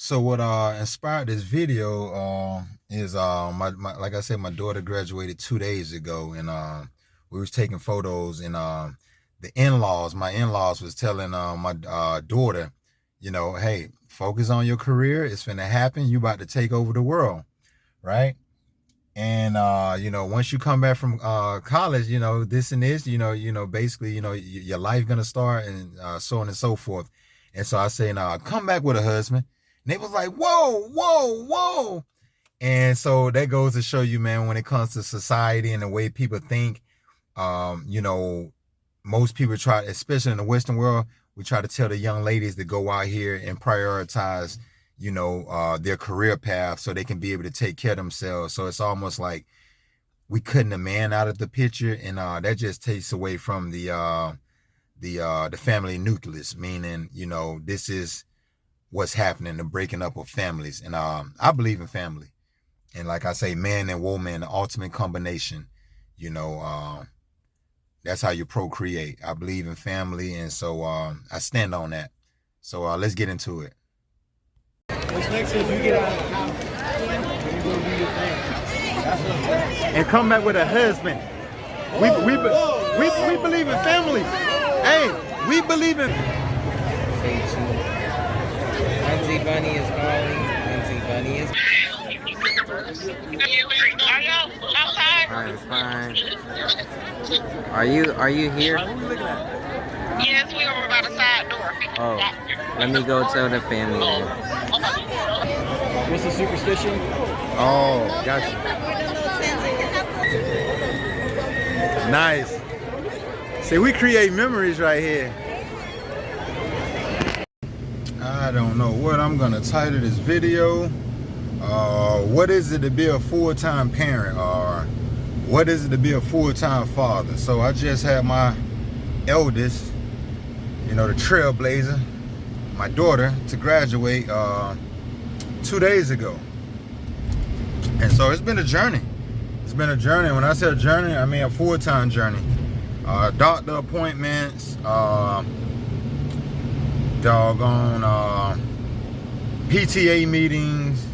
So what inspired this video is my like I said, my daughter graduated 2 days ago, and we was taking photos, and the in-laws, my in-laws was telling my daughter, hey, focus on your career. It's finna happen. You about to take over the world, right? And once you come back from college, this and this, basically, your life gonna start, and so on and so forth. And so I say, come back with a husband. And they was like, whoa, whoa, whoa. And so that goes to show you, man, when it comes to society and the way people think, um, you know, most people try, especially in the Western world, we try to tell the young ladies to go out here and prioritize, their career path so they can be able to take care of themselves. So it's almost like we cutting a man out of the picture, and that just takes away from the family nucleus, meaning, this is what's happening, the breaking up of families. And I believe in family. And like I say, man and woman, the ultimate combination, you know, uh, that's how you procreate. I believe in family. And so I stand on that. So let's get into it. What's next is you get out of the house and you go do your thing. That's what's next. And come back with a husband. We believe in family. Hey, we believe in. Auntie Bunny is calling. Auntie Bunny is. Are y'all outside? I'm fine. Are you here? Yes, we are by the side door. Oh, let me go tell the family then. What's the superstition? Oh, gotcha. Nice. See, we create memories right here. I don't know what I'm gonna title this video. What is it to be a full-time parent, or what is it to be a full-time father? So I just had my eldest, the trailblazer, my daughter, to graduate 2 days ago. And so it's been a journey. It's been a journey. When I say a journey, I mean a full-time journey. Doctor appointments, doggone PTA meetings,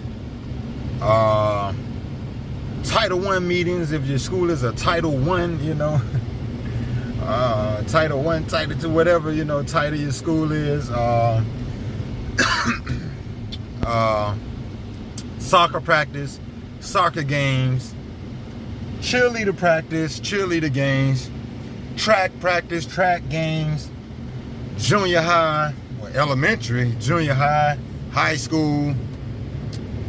Title I meetings if your school is a Title I, Title I, Title II, whatever, title your school is. Soccer practice, soccer games, cheerleader practice, cheerleader games, track practice, track games, junior high, elementary, junior high, high school,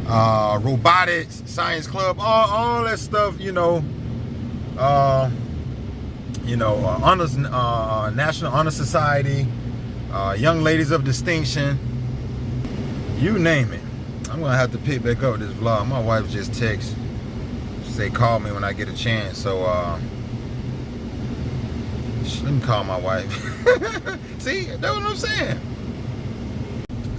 robotics, science club, all that stuff, honors, National Honor Society, Young Ladies of Distinction, you name it. I'm gonna have to pick back up this vlog. My wife just texted. She say call me when I get a chance. So let me call my wife. See, that's what I'm saying.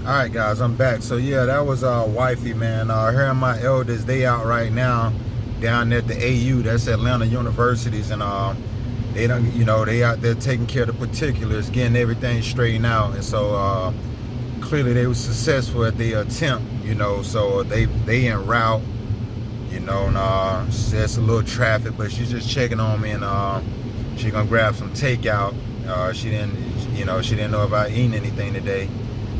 All right, guys, I'm back. So yeah, that was wifey, man. Her and my eldest, they out right now down at the AU. That's Atlanta Universities, and they don't, they out there taking care of the particulars, getting everything straightened out. And so clearly they were successful at the attempt, so they en route, and there's a little traffic, but she's just checking on me, and she gonna grab some takeout. She didn't know about eating anything today.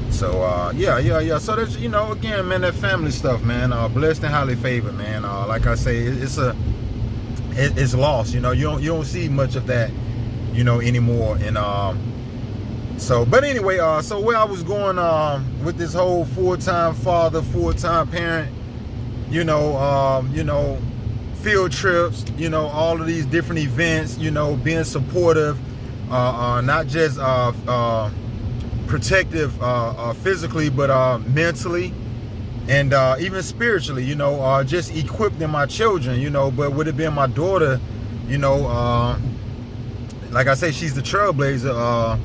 So yeah. So that's, again, man, that family stuff, man. Blessed and highly favored, man. Like I say, it's lost. You don't see much of that, anymore. And but anyway, so where I was going with this whole full-time father, full-time parent, field trips, all of these different events, being supportive, not just protective physically, but mentally, and even spiritually, just equipping my children, but with it being my daughter, like I say, she's the trailblazer,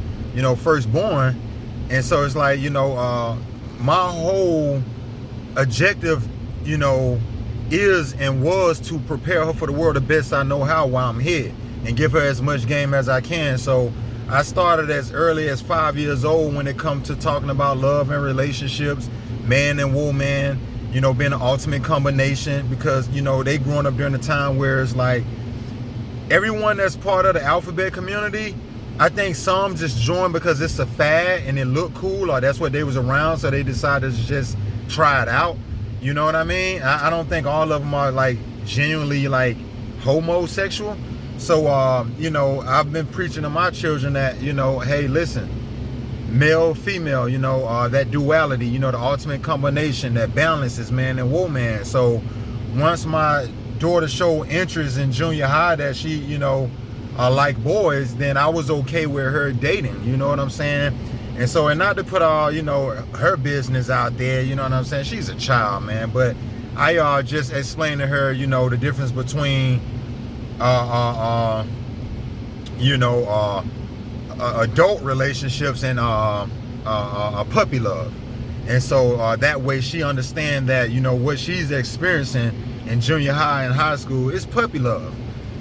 firstborn. And so it's like, my whole objective, is and was to prepare her for the world the best I know how while I'm here, and give her as much game as I can. So I started as early as 5 years old when it comes to talking about love and relationships, man and woman, you know, being an ultimate combination, because, you know, they growing up during a time where it's like everyone that's part of the alphabet community, I think some just joined because it's a fad and it looked cool, or that's what they was around, so they decided to just try it out. You know what I mean? I don't think all of them are like genuinely like homosexual. So, you know, I've been preaching to my children that, you know, hey, listen, male, female, you know, that duality, you know, the ultimate combination that balances man and woman. So once my daughter showed interest in junior high that she, you know, like boys, then I was okay with her dating, you know what I'm saying? And so, and not to put all, you know, her business out there, you know what I'm saying? She's a child, man. But I just explained to her, you know, the difference between you know, adult relationships and puppy love. And so that way she understand that, you know, what she's experiencing in junior high and high school is puppy love.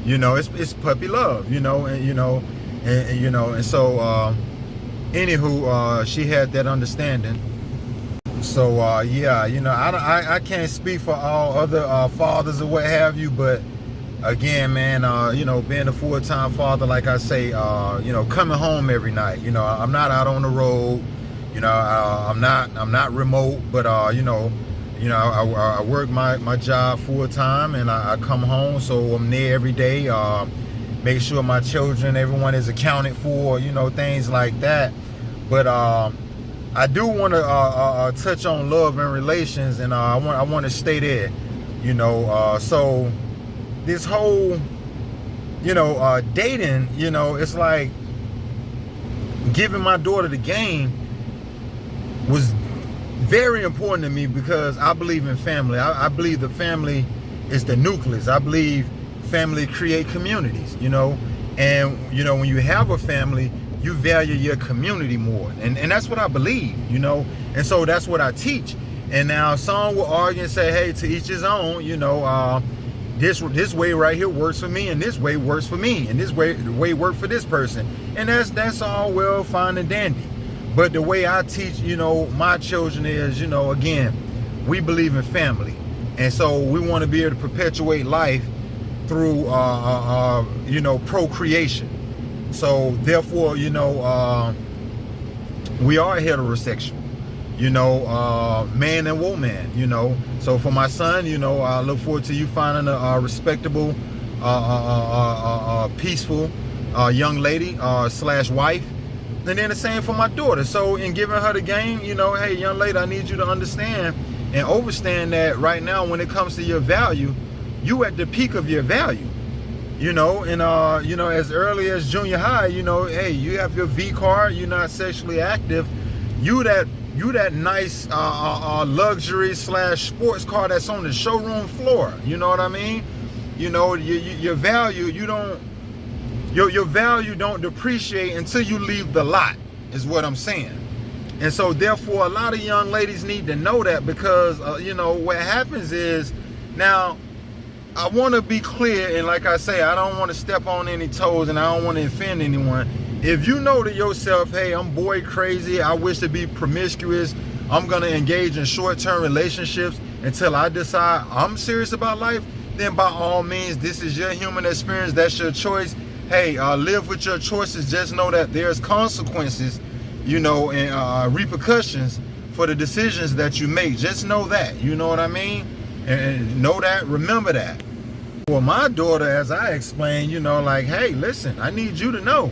You know, it's puppy love, you know, and you know, and so anywho, she had that understanding. So yeah, you know, I can't speak for all other fathers or what have you, but again, man, you know, being a full-time father, like I say, you know, coming home every night, you know, I'm not out on the road, you know, I'm not remote, but you know, I work my job full-time, and I come home, so I'm there every day, make sure my children, everyone is accounted for, you know, things like that. But I do want to touch on love and relations, and I want to stay there, you know, so this whole, you know, dating, you know, it's like giving my daughter the game was very important to me, because I believe in family. I believe the family is the nucleus. I believe family create communities, you know, and, you know, when you have a family, you value your community more. And that's what I believe, you know, and so that's what I teach. And now some will argue and say, hey, to each his own, you know, this way right here works for me, and this way works for me, and this way work for this person, and that's all well, fine and dandy. But the way I teach, you know, my children is, you know, again, we believe in family, and so we want to be able to perpetuate life through you know, procreation. So therefore, you know, we are heterosexual, you know, man and woman, you know. So for my son, you know, I look forward to you finding a respectable, peaceful young lady slash wife. And then the same for my daughter. So in giving her the game, you know, hey, young lady, I need you to understand and understand that right now, when it comes to your value, you at the peak of your value, you know. And you know, as early as junior high, you know, hey, you have your V card, you're not sexually active, you that nice luxury slash sports car that's on the showroom floor, you know what I mean? You know, your value, your value don't depreciate until you leave the lot, is what I'm saying. And so therefore, a lot of young ladies need to know that, because you know, what happens is, now I want to be clear, and like I say, I don't want to step on any toes, and I don't want to offend anyone. If you know to yourself, hey, I'm boy crazy, I wish to be promiscuous, I'm going to engage in short-term relationships until I decide I'm serious about life, then by all means, this is your human experience, that's your choice. Hey, live with your choices. Just know that there's consequences, you know, and repercussions for the decisions that you make. Just know that, you know what I mean? And know that, remember that. For my daughter, as I explained, you know, like, hey, listen, I need you to know,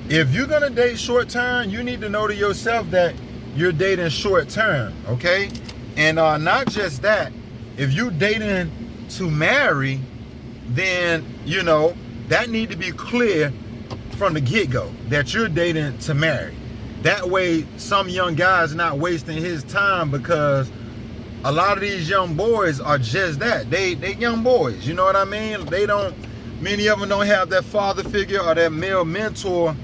if you're gonna date short term, you need to know to yourself that you're dating short term, okay? And not just that, if you're dating to marry, then, you know, that need to be clear from the get-go, that you're dating to marry. That way, some young guy's not wasting his time, because a lot of these young boys are just that. They young boys, you know what I mean? Many of them don't have that father figure or that male mentor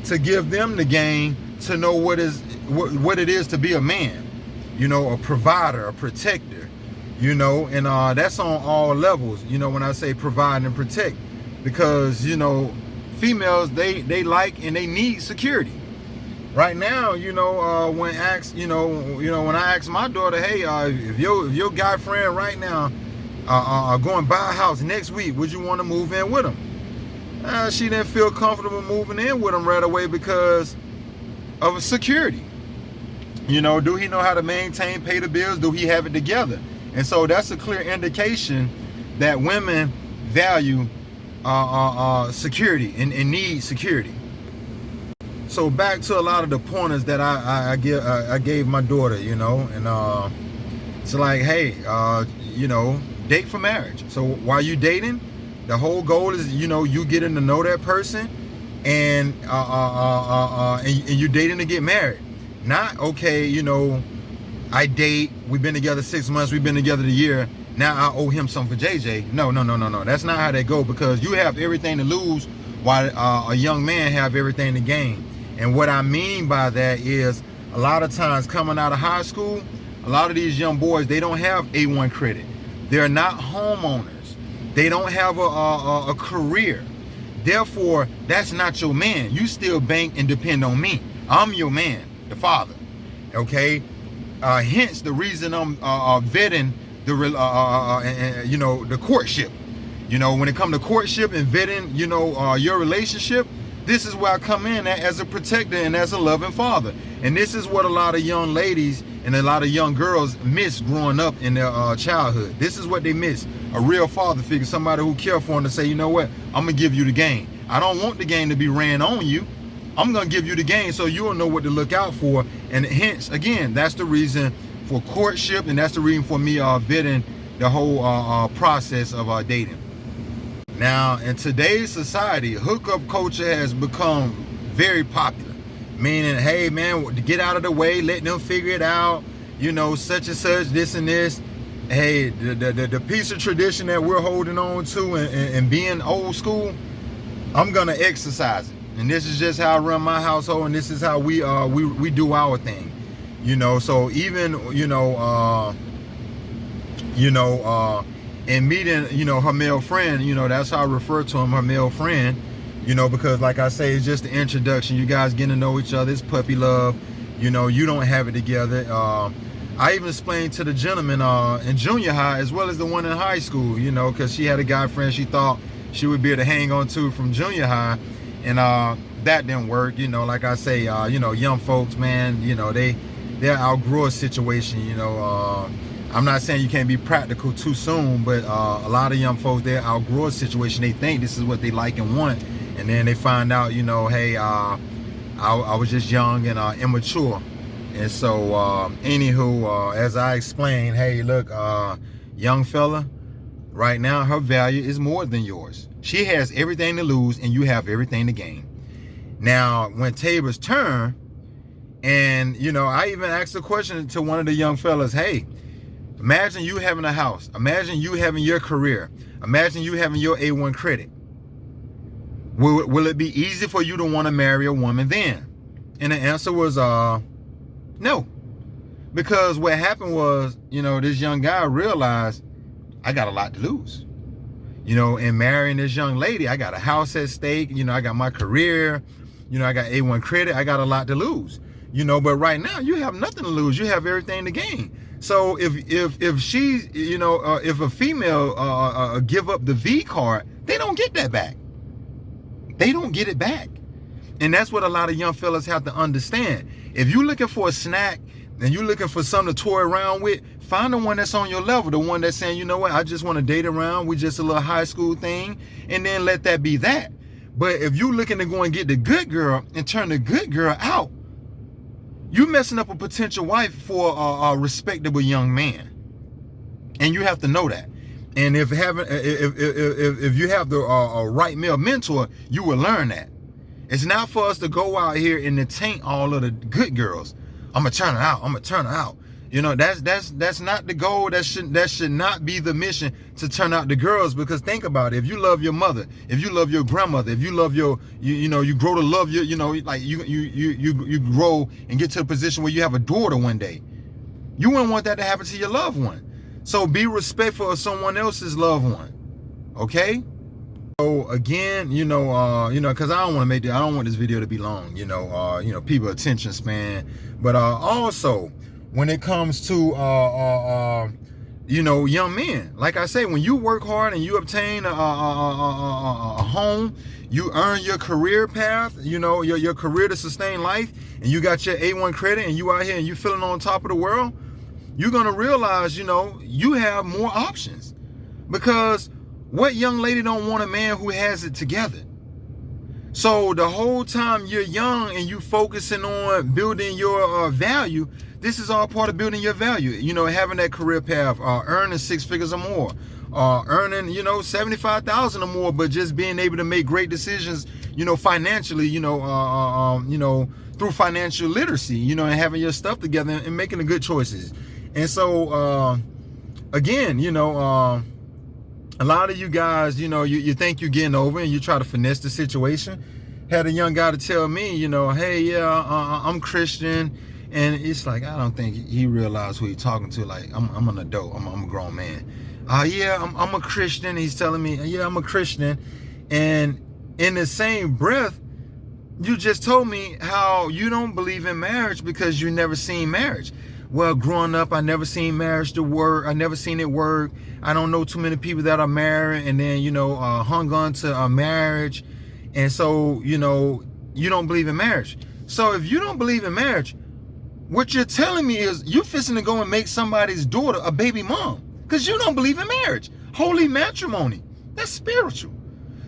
to give them the game to know what it is to be a man, you know, a provider, a protector, you know, and that's on all levels, you know, when I say provide and protect, because, you know, females, they like and they need security. Right now, when asked, when I ask my daughter, hey, if your guy friend right now are going to buy a house next week, would you want to move in with him? She didn't feel comfortable moving in with him right away because of security. Do he know how to maintain, pay the bills? Do he have it together? And so that's a clear indication that women value security and need security. So back to a lot of the pointers that I gave my daughter, and it's like, hey, date for marriage. So while you dating, the whole goal is, you getting to know that person, and you dating to get married. Not, okay, I date, we've been together 6 months, we've been together a year, now I owe him something for JJ. No. That's not how that go, because you have everything to lose while a young man have everything to gain. And what I mean by that is, a lot of times coming out of high school, a lot of these young boys, they don't have A1 credit. They're not homeowners. They don't have a career. Therefore, that's not your man. You still bank and depend on me. I'm your man, the father. Okay? Hence the reason I'm vetting the courtship. When it comes to courtship and vetting, your relationship, this is where I come in as a protector and as a loving father. And this is what a lot of young ladies and a lot of young girls miss growing up in their childhood. This is what they miss. A real father figure, somebody who cares for them, to say, you know what, I'm going to give you the game. I don't want the game to be ran on you. I'm going to give you the game so you'll know what to look out for. And hence, again, that's the reason for courtship, and that's the reason for me vetting the whole process of dating. Now, in today's society, hookup culture has become very popular. Meaning, hey, man, get out of the way, let them figure it out, such and such, this and this. Hey, the piece of tradition that we're holding on to and being old school, I'm going to exercise it. And this is just how I run my household, and this is how we do our thing. So even, and meeting, her male friend, that's how I refer to him, her male friend, because like I say, it's just the introduction. You guys getting to know each other. It's puppy love. You don't have it together. I even explained to the gentleman in junior high as well as the one in high school, because she had a guy friend she thought she would be able to hang on to from junior high. And that didn't work. Like I say, young folks, man, they're outgrow a situation, I'm not saying you can't be practical too soon, but a lot of young folks, they outgrow a situation. They think this is what they like and want, and then they find out, hey, I was just young and immature. And so, anywho, as I explained, hey, look, young fella, right now her value is more than yours. She has everything to lose, and you have everything to gain. Now, when tables turn, and I even asked a question to one of the young fellas, hey, imagine you having a house. Imagine you having your career. Imagine you having your A1 credit. Will it be easy for you to want to marry a woman then? And the answer was no. Because what happened was, this young guy realized, I got a lot to lose. In marrying this young lady, I got a house at stake. I got my career. I got A1 credit. I got a lot to lose. But right now you have nothing to lose. You have everything to gain. So if she's, if a female give up the V card, they don't get that back. They don't get it back. And that's what a lot of young fellas have to understand. If you're looking for a snack and you're looking for something to toy around with, find the one that's on your level, the one that's saying, you know what, I just want to date around. We just a little high school thing, and then let that be that. But if you're looking to go and get the good girl and turn the good girl out, you messing up a potential wife for a respectable young man, and you have to know that. And if you have the right male mentor, you will learn that. It's not for us to go out here and to taint all of the good girls. I'm gonna turn her out. I'm gonna turn her out. That's not the goal. That should not be the mission, to turn out the girls. Because think about it. If you love your mother, if you love your grandmother, if you love you grow to love your, you grow and get to a position where you have a daughter one day. You wouldn't want that to happen to your loved one. So be respectful of someone else's loved one. Okay? So again, because I don't want this video to be long, people attention span, but also when it comes to young men, like I say, when you work hard and you obtain a home, you earn your career path, your career to sustain life, and you got your A1 credit, and you out here and you feeling on top of the world, you're gonna realize, you have more options. Because what young lady don't want a man who has it together? So the whole time you're young and you focusing on building your value, this is all part of building your value. Having that career path, earning 6 figures or more, earning, 75,000 or more, but just being able to make great decisions, financially, through financial literacy, and having your stuff together and making the good choices. And so, again, a lot of you guys, you think you're getting over and you try to finesse the situation. Had a young guy to tell me, hey, yeah, I'm Christian. And it's like, I don't think he realized who he's talking to. Like, I'm an adult. I'm a grown man. Yeah, I'm a Christian. He's telling me, yeah, I'm a Christian. And in the same breath, you just told me how you don't believe in marriage because you never seen marriage. Well, growing up, I never seen marriage to work. I never seen it work. I don't know too many people that are married and then, hung on to a marriage. And so, you don't believe in marriage. So if you don't believe in marriage, what you're telling me is you're fixing to go and make somebody's daughter a baby mom because you don't believe in marriage. Holy matrimony. That's spiritual.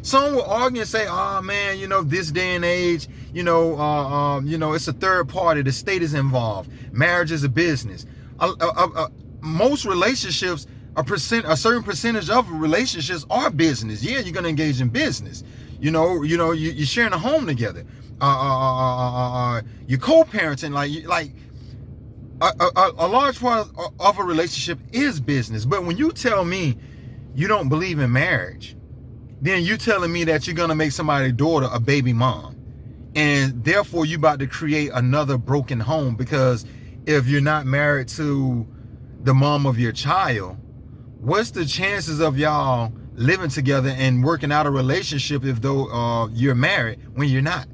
Some will argue and say, oh man, this day and age, it's a third party. The state is involved. Marriage is a business. Most relationships, a certain percentage of relationships are business. Yeah, you're going to engage in business. You're sharing a home together. You're co-parenting. Like a large part of a relationship is business. But when you tell me you don't believe in marriage, then you telling me that you're going to make somebody's daughter a baby mom. And therefore, you about to create another broken home, because if you're not married to the mom of your child, what's the chances of y'all living together and working out a relationship if though you're married when you're not?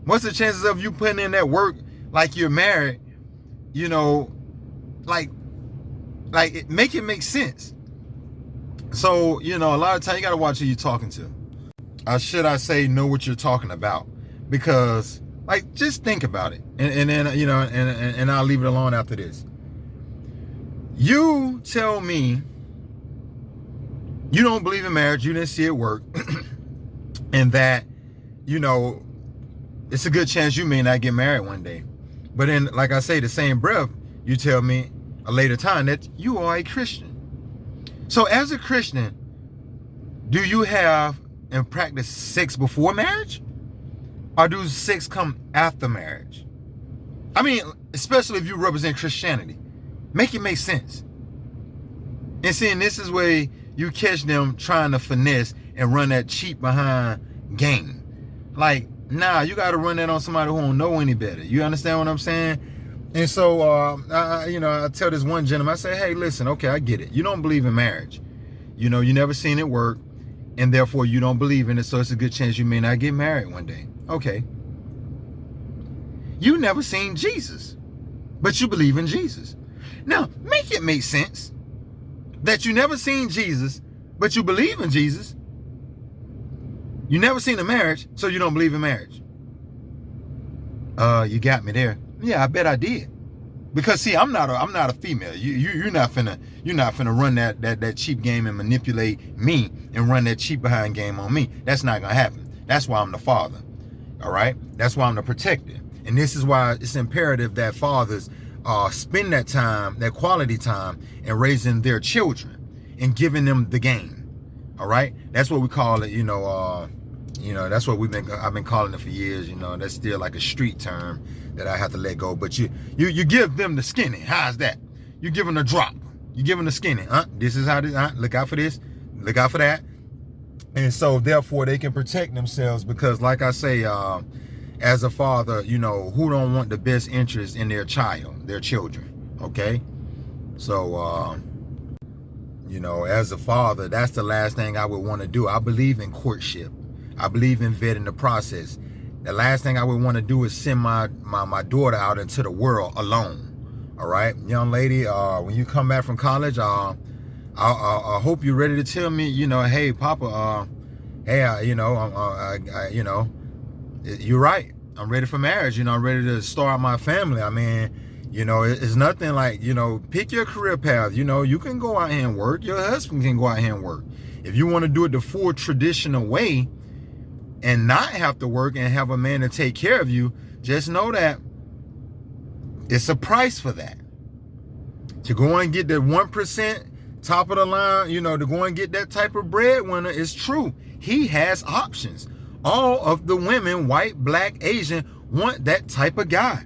What's the chances of you putting in that work like you're married, make it make sense? So, a lot of times you got to watch who you're talking to. Or should I say, know what you're talking about? Because, just think about it. And then, and I'll leave it alone after this. You tell me you don't believe in marriage, you didn't see it work, and that, it's a good chance you may not get married one day. But then, like I say, the same breath, you tell me a later time that you are a Christian. So as a Christian, do you have and practice sex before marriage? Or do sex come after marriage? I mean, especially if you represent Christianity. Make it make sense. And seeing this is where you catch them trying to finesse and run that cheap behind game. Like, nah, you got to run that on somebody who don't know any better. You understand what I'm saying? And so, I tell this one gentleman, I say, hey, listen, okay, I get it. You don't believe in marriage. You never seen it work, and therefore you don't believe in it, so it's a good chance you may not get married one day. Okay. You never seen Jesus, but you believe in Jesus. Now, make it make sense that you never seen Jesus, but you believe in Jesus. You never seen a marriage, so you don't believe in marriage. You got me there. Yeah, I bet I did. Because see, I'm not a female. You're not finna run that cheap game and manipulate me and run that cheap behind game on me. That's not gonna happen. That's why I'm the father. All right? That's why I'm the protector. And this is why it's imperative that fathers spend that time, that quality time, in raising their children and giving them the game. All right? That's what we call it, that's what I've been calling it for years. That's still like a street term that I have to let go. But you give them the skinny. How's that? You give them the drop. You give them the skinny. This is how this. Look out for this. Look out for that. And so therefore they can protect themselves, because like I say, as a father, who don't want the best interest in their child, their children. Okay. So You know, as a father, that's the last thing I would want to do. I believe in courtship. I believe in vetting the process. The last thing I would want to do is send my daughter out into the world alone. All right, young lady, when you come back from college, I hope you're ready to tell me, you know, hey, Papa, hey, you know, you're right. I'm ready for marriage. You know, I'm ready to start my family. I mean, you know, it's nothing like, you know, pick your career path. You know, you can go out here and work. Your husband can go out here and work. If you want to do it the full traditional way and not have to work and have a man to take care of you, just know that it's a price for that. To go and get the 1% top of the line, you know, to go and get that type of breadwinner, is true. He has options. All of the women, white, black, Asian, want that type of guy.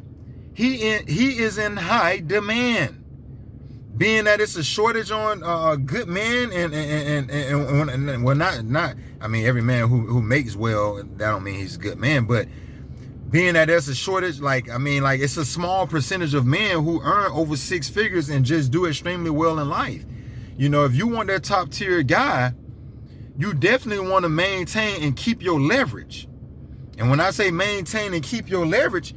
He is in high demand. Being that it's a shortage on good men and well, not I mean, every man who makes well, that don't mean he's a good man, but being that there's a shortage, like, I mean, like, it's a small percentage of men who earn over 6 figures and just do extremely well in life. You know, if you want that top tier guy, you definitely want to maintain and keep your leverage. And when I say maintain and keep your leverage,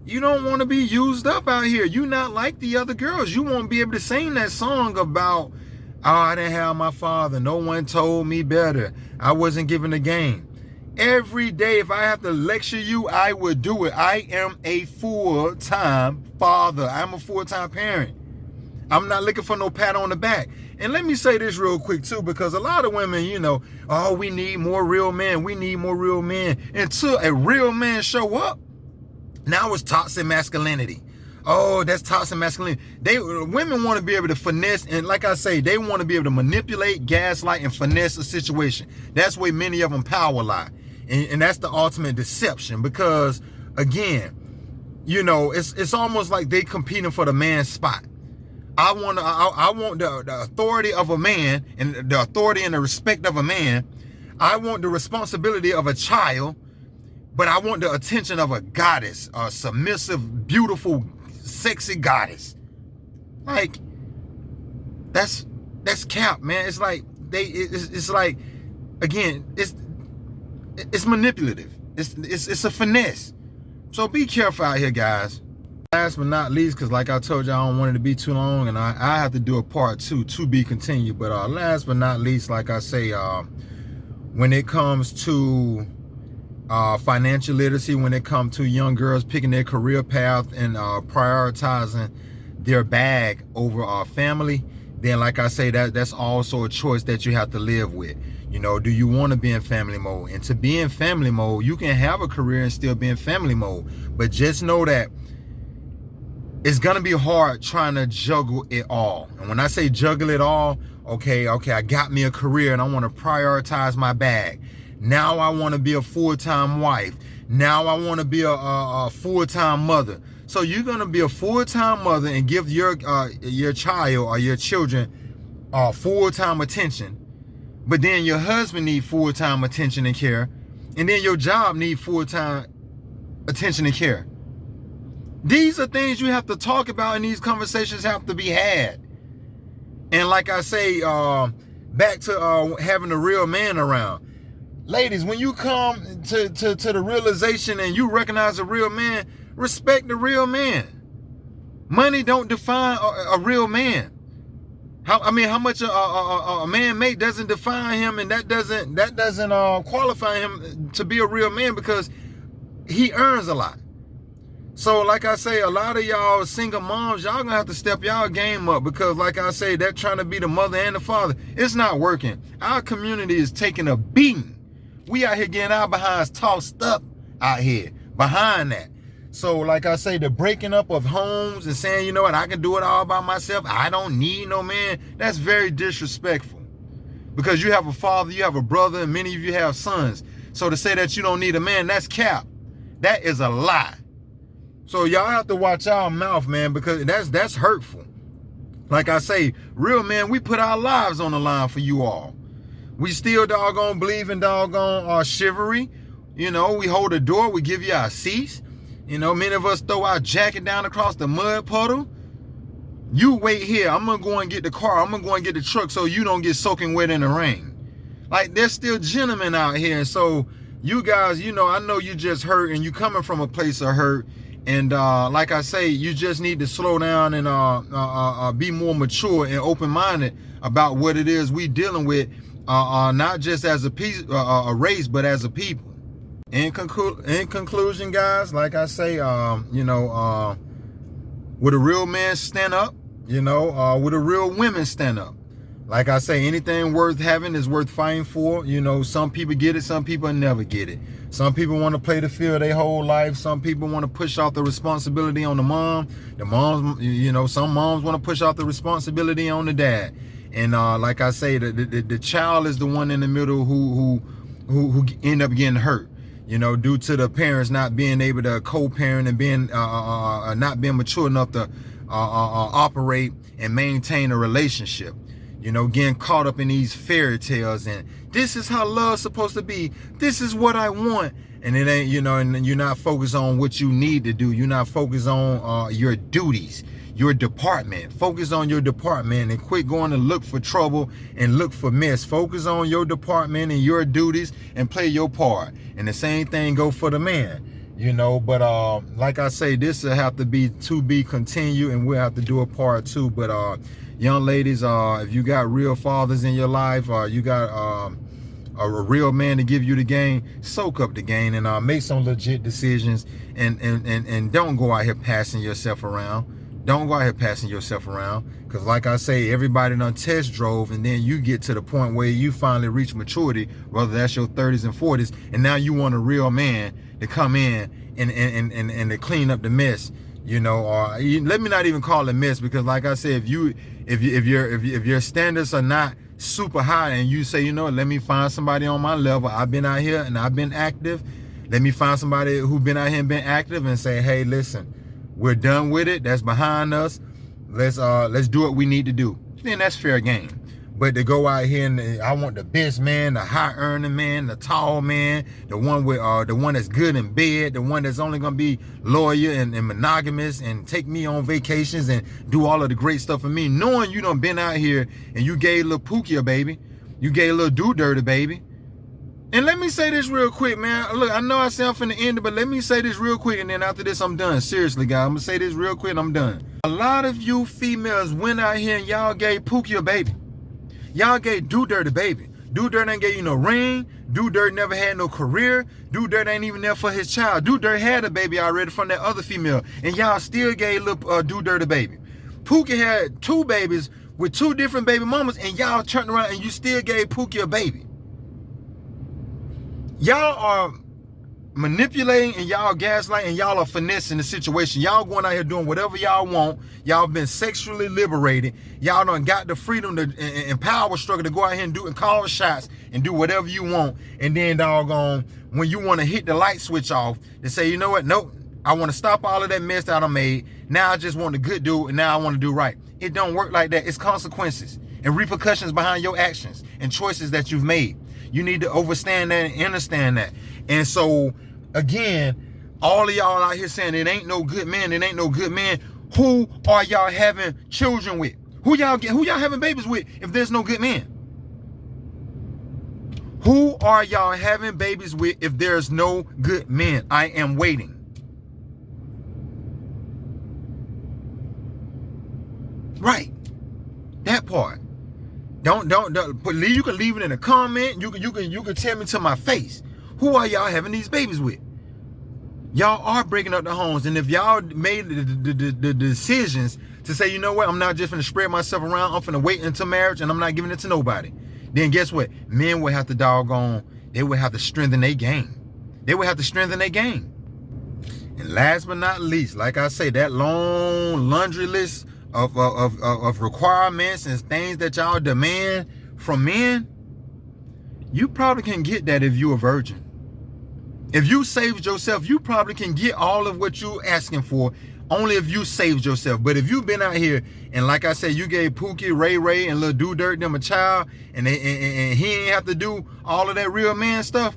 you don't want to be used up out here. You not like the other girls. You won't be able to sing that song about, oh, I didn't have my father. No one told me better. I wasn't given the game. Every day, if I have to lecture you, I would do it. I am a full-time father. I'm a full-time parent. I'm not looking for no pat on the back. And let me say this real quick too, because a lot of women, you know, oh, we need more real men. We need more real men. Until a real man show up, now it's toxic masculinity. Oh, that's toxic masculinity. Women want to be able to finesse, and like I say, they want to be able to manipulate, gaslight, and finesse a situation. That's where many of them power lie. And that's the ultimate deception, because again, you know, it's almost like they competing for the man's spot. I want the authority of a man, and the authority and the respect of a man. I want the responsibility of a child, but I want the attention of a goddess, a submissive, beautiful, sexy goddess. Like, that's cap, man. It's like it's like, again, it's manipulative. It's a finesse. So be careful out here, guys. Last but not least, because like I told you, I don't want it to be too long, and I have to do a part 2 to be continued. But last but not least, like I say, when it comes to financial literacy, when it comes to young girls picking their career path and prioritizing their bag over our family, then like I say, that's also a choice that you have to live with. You know, do you want to be in family mode? And to be in family mode, you can have a career and still be in family mode. But just know that it's gonna be hard trying to juggle it all. And when I say juggle it all, okay, I got me a career and I want to prioritize my bag. Now I want to be a full-time wife. Now I want to be a full-time mother. So you're gonna be a full-time mother and give your child or your children full-time attention, but then your husband need full-time attention and care, and then your job need full-time attention and care. These are things you have to talk about, and these conversations have to be had. And like I say, back to having a real man around. Ladies, when you come to the realization and you recognize a real man, respect the real man. Money don't define a real man. How much a man make doesn't define him, and that doesn't qualify him to be a real man, because he earns a lot. So like I say, a lot of y'all single moms, y'all gonna have to step y'all game up, because like I say, they're trying to be the mother and the father. It's not working. Our community is taking a beating. We out here getting our behinds tossed up out here behind that. So like I say, the breaking up of homes and saying, you know what, I can do it all by myself, I don't need no man, that's very disrespectful. Because you have a father, you have a brother, and many of you have sons. So to say that you don't need a man, that's cap. That is a lie. So y'all have to watch our mouth, man, because that's hurtful. Like I say, real men, we put our lives on the line for you all. We still doggone believe in doggone chivalry. You know, we hold the door, we give you our seats. You know, many of us throw our jacket down across the mud puddle. You wait here. I'm gonna go and get the car. I'm gonna go and get the truck so you don't get soaking wet in the rain. Like, there's still gentlemen out here. And so you guys, you know, I know you just hurt and you coming from a place of hurt. And like I say, you just need to slow down and be more mature and open-minded about what it is we dealing with, not just as a race, but as a people. In conclusion, guys, like I say, you know, would a real man stand up? You know, would a real women stand up? Like I say, anything worth having is worth fighting for. You know, some people get it, some people never get it. Some people want to play the field their whole life. Some people want to push off the responsibility on the mom. The moms, you know, some moms want to push off the responsibility on the dad. And like I say, the child is the one in the middle who end up getting hurt. You know, due to the parents not being able to co-parent and being not being mature enough to operate and maintain a relationship. You know, getting caught up in these fairy tales and this is how love's supposed to be. This is what I want. And it ain't, you know, and you're not focused on what you need to do. You're not focused on your duties, your department. Focus on your department and quit going to look for trouble and look for mess. Focus on your department and your duties and play your part. And the same thing go for the man. You know, but like I say, this will have to be continued, and we'll have to do a part 2. But young ladies, if you got real fathers in your life, or you got a real man to give you the game, soak up the game and make some legit decisions, and don't go out here passing yourself around. Don't go out here passing yourself around, because like I say, everybody done test drove, and then you get to the point where you finally reach maturity, whether that's your 30s and 40s, and now you want a real man to come in and to clean up the mess, you know. Or let me not even call it mess, because like I said, if your standards are not super high, and you say, you know, let me find somebody on my level. I've been out here and I've been active. Let me find somebody who's been out here and been active, and say, hey, listen, we're done with it. That's behind us. Let's do what we need to do. Then that's fair game. But to go out here and I want the best man, the high earning man, the tall man, the one that's good in bed, the one that's only gonna be loyal and monogamous and take me on vacations and do all of the great stuff for me, knowing you done been out here and you gave little Pookie a baby, you gave little Do Dirty baby. And let me say this real quick, man. Look, I know I say I'm finna end it, but let me say this real quick, and then after this I'm done. Seriously, guys, I'm gonna say this real quick and I'm done. A lot of you females went out here and y'all gave Pookie a baby. Y'all gave Do Dirty baby. Do Dirt ain't gave you no ring. Do Dirt never had no career. Do Dirt ain't even there for his child. Do Dirt had a baby already from that other female, and y'all still gave little Do Dirt a baby. Pookie had 2 babies with 2 different baby mamas, and y'all turned around and you still gave Pookie a baby. Y'all are manipulating and y'all gaslighting and y'all are finessing the situation. Y'all going out here doing whatever y'all want. Y'all been sexually liberated. Y'all done got the freedom to, and power struggle to go out here and do and call shots and do whatever you want. And then doggone, when you want to hit the light switch off, they say, you know what? Nope. I want to stop all of that mess that I made. Now I just want the good do, and now I want to do right. It don't work like that. It's consequences and repercussions behind your actions and choices that you've made. You need to understand that and understand that. And so, again, all of y'all out here saying it ain't no good man, it ain't no good man. Who are y'all having children with? Who y'all having babies with if there's no good man? Who are y'all having babies with if there's no good men? I am waiting. Right. That part. Don't but you can leave it in a comment. You can tell me to my face. Who are y'all having these babies with? Y'all are breaking up the homes, and if y'all made the decisions to say, you know what, I'm not just gonna spread myself around, I'm gonna wait until marriage and I'm not giving it to nobody, then guess what? Men will have to they will have to strengthen their game. They will have to strengthen their game. And last but not least, like I say, that long laundry list of requirements and things that y'all demand from men, you probably can get that if you're a virgin. If you saved yourself, you probably can get all of what you're asking for only if you saved yourself. But if you've been out here and, like I said, you gave Pookie, Ray, and Lil Do Dirt them a child, and he ain't have to do all of that real man stuff,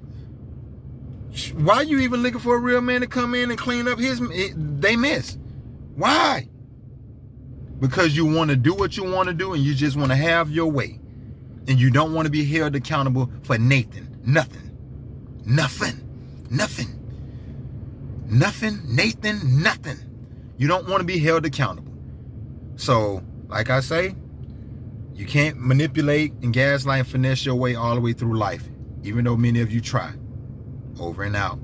why you even looking for a real man to come in and clean up they mess? Why? because you want to do what you want to do and you just want to have your way. And you don't want to be held accountable for Nathan. Nothing. You don't want to be held accountable. So, like I say, you can't manipulate and gaslight and finesse your way all the way through life, even though many of you try. Over and out.